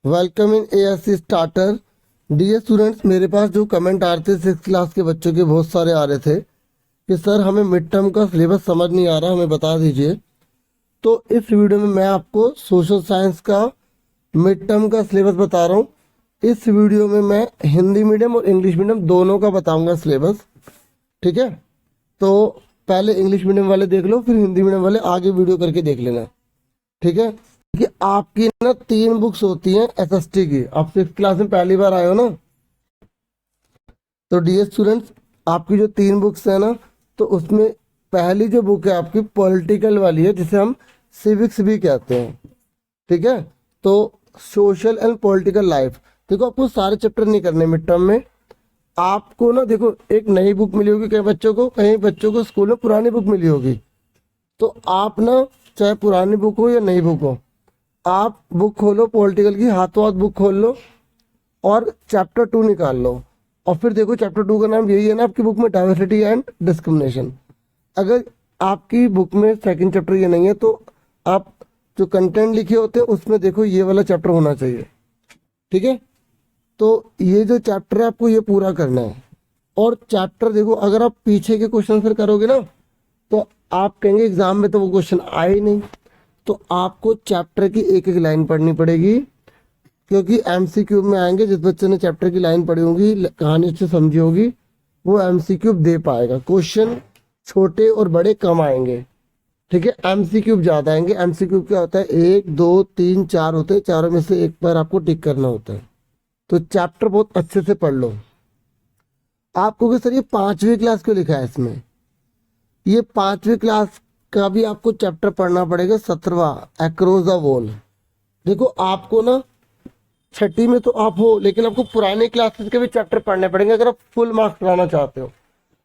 Welcome in ASC starter. Dear students, मेरे पास जो कमेंट आ रहे थे 6 क्लास के बच्चों के बहुत सारे आ रहे थे कि सर हमें मिड टर्म का सिलेबस समझ नहीं आ रहा, हमें बता दीजिए। तो इस वीडियो में मैं आपको सोशल साइंस का मिड टर्म का सिलेबस बता रहा हूँ। इस वीडियो में मैं हिंदी मीडियम और इंग्लिश मीडियम दोनों का बताऊंगा सिलेबस। ठीक है, तो पहले इंग्लिश मीडियम वाले देख लो, फिर हिंदी मीडियम वाले आगे वीडियो करके देख लेना। ठीक है, कि आपकी ना 3 बुक्स होती हैं एसएसटी की। आप 6 क्लास में पहली बार आए हो ना, तो डियर स्टूडेंट्स, आपकी जो 3 बुक्स है ना, तो उसमें पहली जो बुक है आपकी पॉलिटिकल वाली है, जिसे हम सिविक्स भी कहते हैं। ठीक है, तो सोशल एंड पॉलिटिकल लाइफ। देखो, आपको सारे चैप्टर नहीं करने मिड टर्म में। आपको ना देखो, एक नई बुक मिली होगी कई बच्चों को, कई बच्चों को स्कूल में पुरानी बुक मिली होगी। तो आप ना, चाहे पुरानी बुक हो या नई बुक हो, आप बुक खोलो पॉलिटिकल की, हाथों हाथ बुक खोल लो और चैप्टर 2 निकाल लो। और फिर देखो, चैप्टर 2 का नाम यही है ना आपकी बुक में, डाइवर्सिटी एंड डिस्क्रिमिनेशन। अगर आपकी बुक में सेकंड चैप्टर ये नहीं है, तो आप जो कंटेंट लिखे होते हैं उसमें देखो ये वाला चैप्टर होना चाहिए। ठीक है, तो ये जो चैप्टर है आपको ये पूरा करना है। और चैप्टर देखो, अगर आप पीछे के क्वेश्चन फिर करोगे ना, तो आप कहेंगे एग्जाम में तो वो क्वेश्चन आए ही नहीं। तो आपको चैप्टर की एक एक लाइन पढ़नी पड़ेगी, क्योंकि एमसीक्यू में आएंगे। जिस बच्चे ने चैप्टर की लाइन पढ़ी होगी, कहानी अच्छे समझी होगी, वो एमसीक्यू दे पाएगा। क्वेश्चन छोटे और बड़े कम आएंगे। ठीक है, एमसीक्यू ज्यादा आएंगे। एमसीक्यू क्या होता है, 1 2 3 4 होते हैं, चारों में से एक पर आपको टिक करना होता है। तो चैप्टर बहुत अच्छे से पढ़ लो। आपको कि सर ये 5वीं क्लास क्यों लिखा है इसमें, ये 5वीं क्लास का भी आपको चैप्टर पढ़ना पड़ेगा, 17वां एक्रॉस द वॉल। देखो, आपको ना छठी में तो आप हो, लेकिन आपको पुराने क्लासेस के भी चैप्टर पढ़ने पड़ेंगे अगर आप फुल मार्क्स लाना चाहते हो।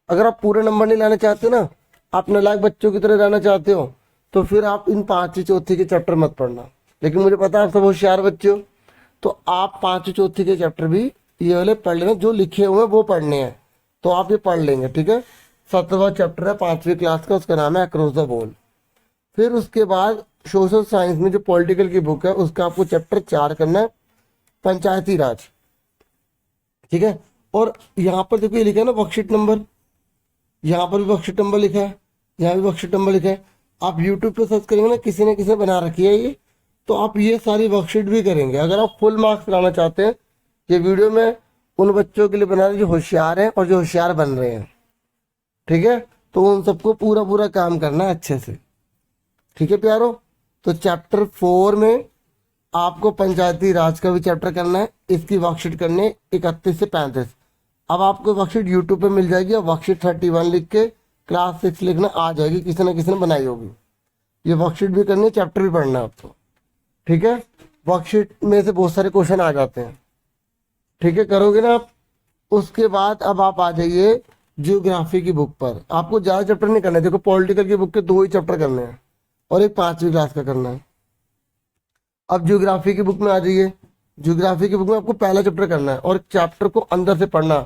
अगर आप पूरे नंबर नहीं लाना चाहते ना, आप नालायक बच्चों की तरह रहना चाहते हो, तो फिर आप इन 5वीं चौथी के चैप्टर मत पढ़ना। लेकिन मुझे पता है आप सब होशियार बच्चे हो, तो आप 5वीं चौथी के चैप्टर भी ये वाले पढ़ लेना, जो लिखे हुए हैं वो पढ़ने हैं, तो आप ये पढ़ लेंगे। ठीक है, 17वां चैप्टर है 5वीं क्लास का, उसका नाम है अक्रॉस द वॉल। फिर उसके बाद सोशल साइंस में जो पॉलिटिकल की बुक है, उसका आपको चैप्टर 4 करना है, पंचायती राज। ठीक है, और यहाँ पर देखो ये लिखा है ना वर्कशीट नंबर, यहाँ पर भी वर्कशीट नंबर लिखा है, यहाँ भी वर्कशीट नंबर लिखा है। आप यूट्यूब पे सर्च करेंगे ना, किसी ने किसी ने बना रखी है ये, तो आप ये सारी वर्कशीट भी करेंगे अगर आप फुल मार्क्स लाना चाहते हैं। ये वीडियो में उन बच्चों के लिए बना रहे हैं जो होशियार हैं और जो होशियार बन रहे हैं। ठीक है, तो उन सबको पूरा पूरा काम करना है अच्छे से। ठीक है प्यारो, तो चैप्टर 4 में आपको पंचायती राज का भी चैप्टर करना है। इसकी वर्कशीट करनी है 31 से 35। अब आपको वर्कशीट यूट्यूब पे मिल जाएगी, और वर्कशीट 31 लिख के क्लास 6 लिखना आ जाएगी, किसी न किसी ने बनाई होगी। ये वर्कशीट भी करनी है, चैप्टर भी पढ़ना है आपको। ठीक है, वर्कशीट में से बहुत सारे क्वेश्चन आ जाते हैं। ठीक है, करोगे ना आप। उसके बाद अब आप आ जाइए जियोग्राफी की बुक पर। आपको ज़्यादा चैप्टर नहीं करना है। देखो, पॉलिटिकल की बुक के 2 ही चैप्टर करने हैं और एक 5वीं क्लास का करना है। अब ज्योग्राफी की बुक में आ जाइए। ज्योग्राफी की बुक में आपको पहला चैप्टर करना है, और चैप्टर को अंदर से पढ़ना।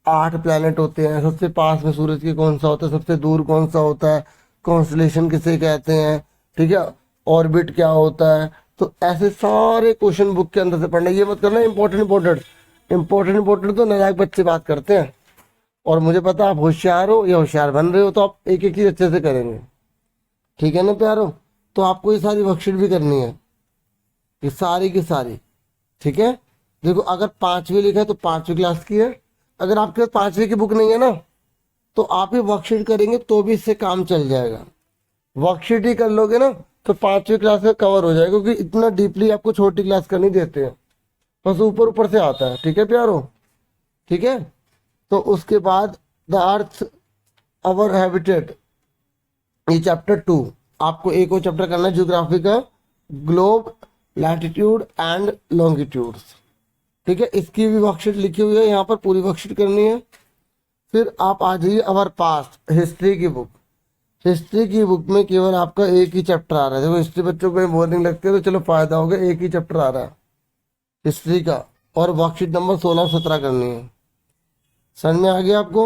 8 प्लैनेट होते हैं, सबसे पास में सूरज के कौन सा होता है, सबसे दूर कौन सा होता है, कॉन्स्टलेशन किसे कहते हैं, ठीक है, ऑर्बिट क्या होता है। तो ऐसे सारे क्वेश्चन बुक के अंदर से पढ़ना। ये मत करना इंपॉर्टेंट इंपॉर्टेंट, इंपॉर्टेंट इंपॉर्टेंट तो नालायक बच्चे बात करते हैं। और मुझे पता आप होशियार हो या होशियार बन रहे हो, तो आप एक एक चीज अच्छे से करेंगे। ठीक है ना प्यारो, तो आपको ये सारी वर्कशीट भी करनी है, ये सारी की सारी। ठीक है, देखो, अगर 5वीं लिखा है तो 5वीं क्लास की है। अगर आपके पास 5वीं की बुक नहीं है ना, तो आप ये वर्कशीट करेंगे तो भी इससे काम चल जाएगा। वर्कशीट ही कर लोगे ना, तो 5वीं क्लास में कवर हो जाएगा, क्योंकि इतना डीपली आपको छोटी क्लास का नहीं देते हैं, बस ऊपर ऊपर से आता है। ठीक है प्यारो, ठीक है। तो उसके बाद द अर्थ अवर हैबिटेट, ये चैप्टर 2। आपको एक और चैप्टर करना है ज्योग्राफी का, ग्लोब, लैटिट्यूड एंड लॉन्गिट्यूड्स। ठीक है, इसकी भी वर्कशीट लिखी हुई है, यहाँ पर पूरी वर्कशीट करनी है। फिर आप आ जाइए अवर पास्ट, हिस्ट्री की बुक। हिस्ट्री की बुक में केवल आपका एक ही चैप्टर आ रहा है। देखो, हिस्ट्री बच्चों को बोरिंग लगती है, तो चलो फायदा हो गया, एक ही चैप्टर आ रहा है हिस्ट्री का, और वर्कशीट नंबर 16 17 करनी है। समझ में आ गया आपको?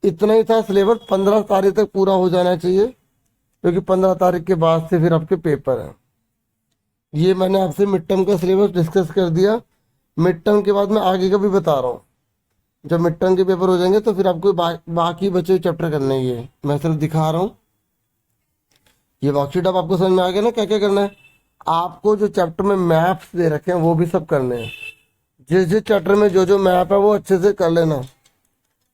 इतना ही था सिलेबस। 15 तारीख तक पूरा हो जाना चाहिए, क्योंकि 15 तारीख के बाद से फिर आपके पेपर हैं। ये मैंने आपसे मिड टर्म का सिलेबस डिस्कस कर दिया। मिड टर्म के बाद मैं आगे का भी बता रहा हूँ। जब मिड टर्म के पेपर हो जाएंगे तो फिर आपको बाकी बचे हुए चैप्टर करने ही है। मैं सिर्फ दिखा रहा हूँ। ये वर्कशीट अब आपको समझ में आ गया ना क्या क्या करना है। आपको जो चैप्टर में मैप्स दे रखे हैं वो भी सब करने हैं। जिस जिस चैप्टर में जो जो मैप है वो अच्छे से कर लेना।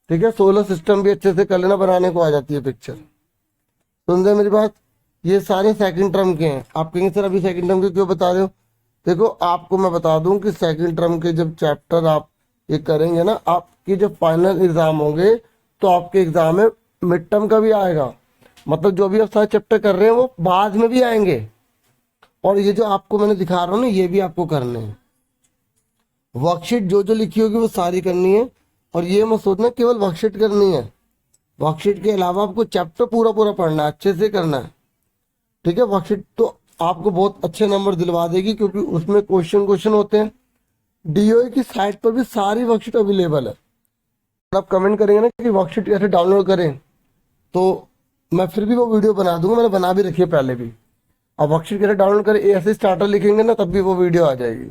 ठीक है, सोलर सिस्टम भी अच्छे से कर लेना, बनाने को आ जाती है पिक्चर। सुन रहे मेरी बात। ये सारे सेकंड टर्म के हैं। आप कहेंगे सर अभी सेकंड टर्म के क्यों बता रहे हो। देखो आपको मैं बता दूं कि सेकंड टर्म के जब चैप्टर आप ये करेंगे ना, आपके जब फाइनल एग्जाम होंगे तो आपके एग्जाम में मिड टर्म का भी आएगा। मतलब जो भी आप सारे चैप्टर कर रहे हैं वो बाद में भी आएंगे। और ये जो आपको मैंने दिखा रहा हूँ ना, ये भी आपको करने हैं। वर्कशीट जो जो लिखी होगी वो सारी करनी है। और ये मत सोचना केवल वर्कशीट करनी है। वर्कशीट के अलावा आपको चैप्टर पूरा पूरा पढ़ना है, अच्छे से करना है। ठीक है, वर्कशीट तो आपको बहुत अच्छे नंबर दिलवा देगी क्योंकि उसमें क्वेश्चन होते हैं। डीओए की साइट पर भी सारी वर्कशीट अवेलेबल है। अगर आप कमेंट करेंगे ना कि वर्कशीट कैसे डाउनलोड करें, तो मैं फिर भी वो वीडियो बना दूंगा। मैंने बना भी रखी है पहले भी। अब वर्कशीट कैसे डाउनलोड करें ऐसे स्टार्टर लिखेंगे ना, तब भी वो वीडियो आ जाएगी।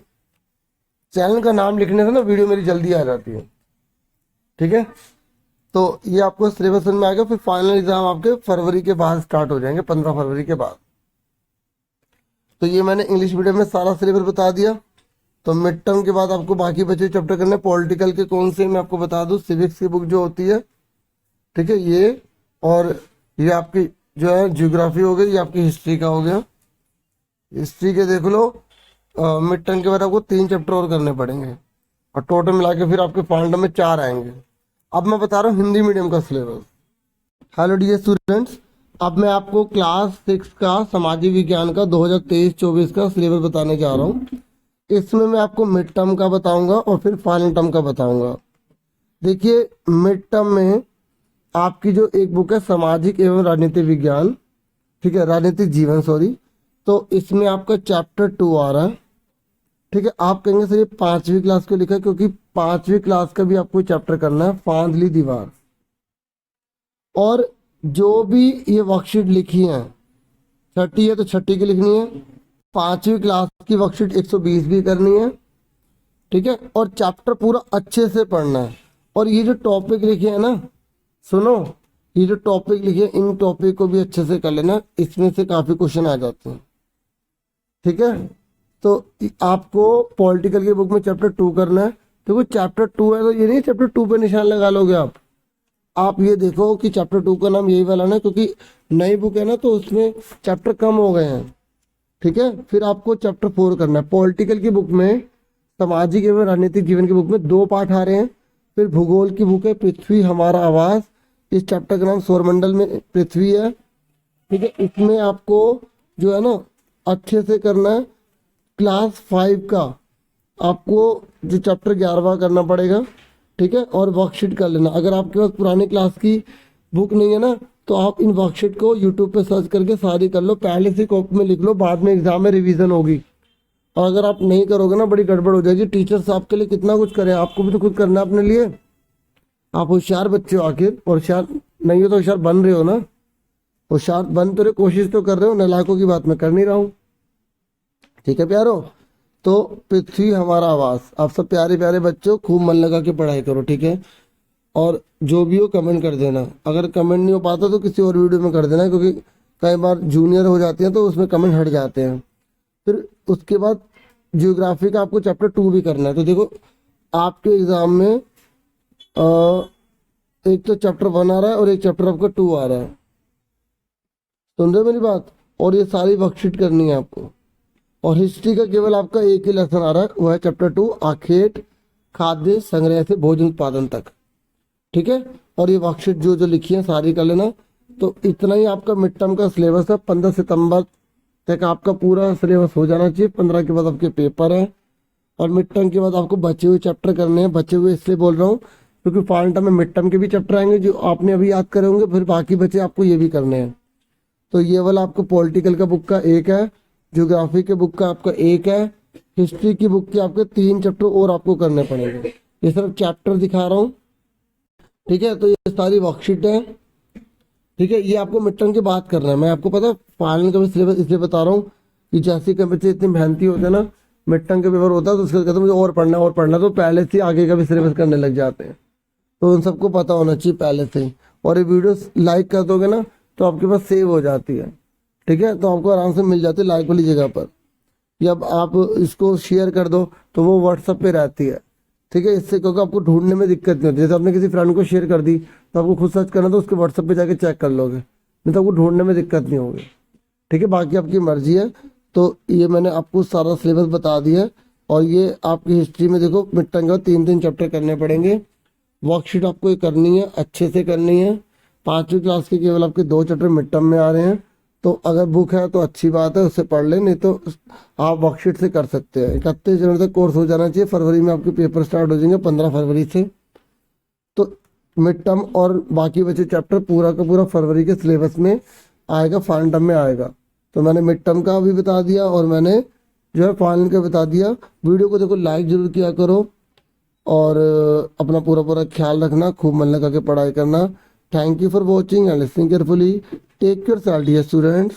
चैनल का नाम लिखने से ना वीडियो मेरी जल्दी आ जाती है। ठीक है, तो ये आपको सिलेबस समझ में आ गया। फिर फाइनल एग्जाम आपके फरवरी के बाद स्टार्ट हो जाएंगे, 15 फरवरी के बाद। तो ये मैंने इंग्लिश मीडियम में सारा सिलेबस बता दिया। तो मिड टर्म के बाद आपको बाकी बचे चैप्टर करने। पॉलिटिकल के कौन से मैं आपको बता दूं, सिविक्स की बुक जो होती है, ठीक है, ये। और ये आपकी जो है ज्योग्राफी हो गई, ये आपकी हिस्ट्री का हो गया। हिस्ट्री के देख लो। मिड टर्म के बाद आपको 3 चैप्टर और करने पड़ेंगे और टोटल मिला के फिर आपके फाइनल में 4 आएंगे। अब मैं बता रहा हूँ हिंदी मीडियम का सिलेबस। हेलो डियर स्टूडेंट्स, अब मैं आपको क्लास 6 का सामाजिक विज्ञान का 2023-24 का सिलेबस बताने जा रहा हूँ। इसमें मैं आपको मिड टर्म का बताऊंगा और फिर फाइनल टर्म का बताऊंगा। देखिए, मिड टर्म में आपकी जो एक बुक है सामाजिक एवं राजनीतिक विज्ञान, ठीक है, राजनीतिक जीवन, सॉरी, तो इसमें आपका चैप्टर 2 आ रहा है। ठीक है, आप कहेंगे सर ये 5वीं क्लास को लिखा है, क्योंकि 5वीं क्लास का भी आपको चैप्टर करना है, फांदली दीवार। और जो भी ये वर्कशीट लिखी है, 6ठी है तो 6ठी की लिखनी है। 5वीं क्लास की वर्कशीट 120 भी करनी है। ठीक है, और चैप्टर पूरा अच्छे से पढ़ना है। और ये जो टॉपिक लिखे हैं ना, सुनो, ये जो टॉपिक लिखे हैं इन टॉपिक को भी अच्छे से कर लेना, इसमें से काफी क्वेश्चन आ जाते हैं। ठीक है, तो आपको पॉलिटिकल की बुक में चैप्टर 2 करना है। देखो चैप्टर 2 है तो ये नहीं चैप्टर 2 पे निशान लगा लोगे आप ये देखो कि चैप्टर 2 का नाम यही वाला ना, क्योंकि नई बुक है ना तो उसमें चैप्टर कम हो गए हैं। ठीक है, फिर आपको चैप्टर 4 करना है। पॉलिटिकल की बुक में, सामाजिक एवं राजनीतिक जीवन की बुक में 2 पार्ट आ रहे हैं। फिर भूगोल की बुक है पृथ्वी हमारा आवास, इस चैप्टर का नाम सौरमंडल में पृथ्वी है। ठीक है, इसमें आपको जो है ना अच्छे से करना है। क्लास 5 का आपको जो चैप्टर 11वां करना पड़ेगा। ठीक है, और वर्कशीट कर लेना। अगर आपके पास पुरानी क्लास की बुक नहीं है ना, तो आप इन वर्कशीट को यूट्यूब पे सर्च करके सारी कर लो, पहले से कॉपी में लिख लो, बाद में एग्जाम में रिवीजन होगी। और अगर आप नहीं करोगे ना बड़ी गड़बड़ हो जाएगी। टीचर्स आपके लिए कितना कुछ करें, आपको भी तो खुद करना है अपने लिए। आप होशियार बच्चे हो आखिर, और होशियार नहीं हो तो होशियार बन रहे हो ना। होशियार बन तो रहे, कोशिश तो कर रहे हो, नालायकों की बात मैं कर नहीं रहा हूँ। ठीक है प्यारो, तो पृथ्वी हमारा आवास। आप सब प्यारे प्यारे बच्चों खूब मन लगा के पढ़ाई करो। ठीक है, और जो भी हो कमेंट कर देना। अगर कमेंट नहीं हो पाता तो किसी और वीडियो में कर देना, क्योंकि कई बार जूनियर हो जाती हैं तो उसमें कमेंट हट जाते हैं। फिर उसके बाद जियोग्राफी का आपको चैप्टर 2 भी करना है। तो देखो आपके एग्जाम में एक तो चैप्टर 1 आ रहा है और एक चैप्टर आपका 2 आ रहा है। सुन रहे हो मेरी बात। और ये सारी वर्कशीट करनी है आपको। और हिस्ट्री का केवल आपका एक ही लेसन आ रहा है, वो है चैप्टर 2 आखेट खाद्य संग्रह से भोजन उत्पादन तक। ठीक है, और ये वर्कशीट जो जो लिखी है सारी कर लेना। तो इतना ही आपका मिड टर्म का सिलेबस है। 15 सितंबर तक आपका पूरा सिलेबस हो जाना चाहिए। 15 के बाद आपके पेपर हैं और मिड टर्म के बाद आपको बचे हुए चैप्टर करने हैं। बचे हुए इसलिए बोल रहा हूँ क्योंकि फाइनल टर्म में मिड टर्म के भी चैप्टर आएंगे जो आपने अभी याद करे होंगे, फिर बाकी बचे आपको ये भी करने हैं। तो ये वाला आपको पॉलिटिकल का बुक का एक है, ज्योग्राफी के बुक का आपका एक है, हिस्ट्री की बुक के आपके 3 चैप्टर और आपको करने पड़ेंगे। ये सिर्फ चैप्टर दिखा रहा हूँ। ठीक है, तो ये सारी वर्कशीट है। ठीक है, ये आपको मिड टर्म की बात करना है। मैं आपको पता है फाइनल का भी सिलेबस इसलिए बता रहा हूँ कि जैसे कि बच्चे इतनी मेहनती होते हैं ना, मिड टर्म के पेपर होता है तो उसके बाद कहते हैं मुझे और पढ़ना, तो पहले से ही आगे का भी सिलेबस करने लग जाते हैं। तो उन सबको पता होना चाहिए पहले से ही। और ये वीडियो लाइक कर दोगे ना तो आपके पास सेव हो जाती है, ठीक है, तो आपको आराम से मिल जाती है लाइक वाली जगह पर। या अब आप इसको शेयर कर दो तो वो व्हाट्सएप पे रहती है, ठीक है, इससे क्योंकि आपको ढूंढने में दिक्कत नहीं होती। जैसे आपने किसी फ्रेंड को शेयर कर दी तो आपको खुद सर्च करना तो उसके व्हाट्सएप पे जाके चेक कर लोगे, नहीं तो आपको ढूंढने में दिक्कत नहीं होगी, ठीक है। बाकी आपकी मर्जी है। तो ये मैंने आपको सारा सिलेबस बता दिया है। और ये आपकी हिस्ट्री में देखो मिड टर्म का 3 चैप्टर करने पड़ेंगे। वर्कशीट आपको ये करनी है, अच्छे से करनी है। 5वीं क्लास के केवल आपके 2 चैप्टर मिड टर्म में आ रहे हैं, तो अगर बुक है तो अच्छी बात है, उससे पढ़ लें, नहीं तो आप वर्कशीट से कर सकते हैं। 31 जनवरी तक कोर्स हो जाना चाहिए। फरवरी में आपके पेपर स्टार्ट हो जाएंगे, 15 फरवरी से। तो मिड टर्म और बाकी बचे चैप्टर पूरा का पूरा फरवरी के सिलेबस में आएगा, फाइनल टर्म में आएगा। तो मैंने मिड टर्म का भी बता दिया और मैंने जो है फाइनल का बता दिया। वीडियो को देखो लाइक जरूर किया करो और अपना पूरा पूरा ख्याल रखना, खूब मन लगा के पढ़ाई करना। Thank you for watching and listening carefully. Take care dear students.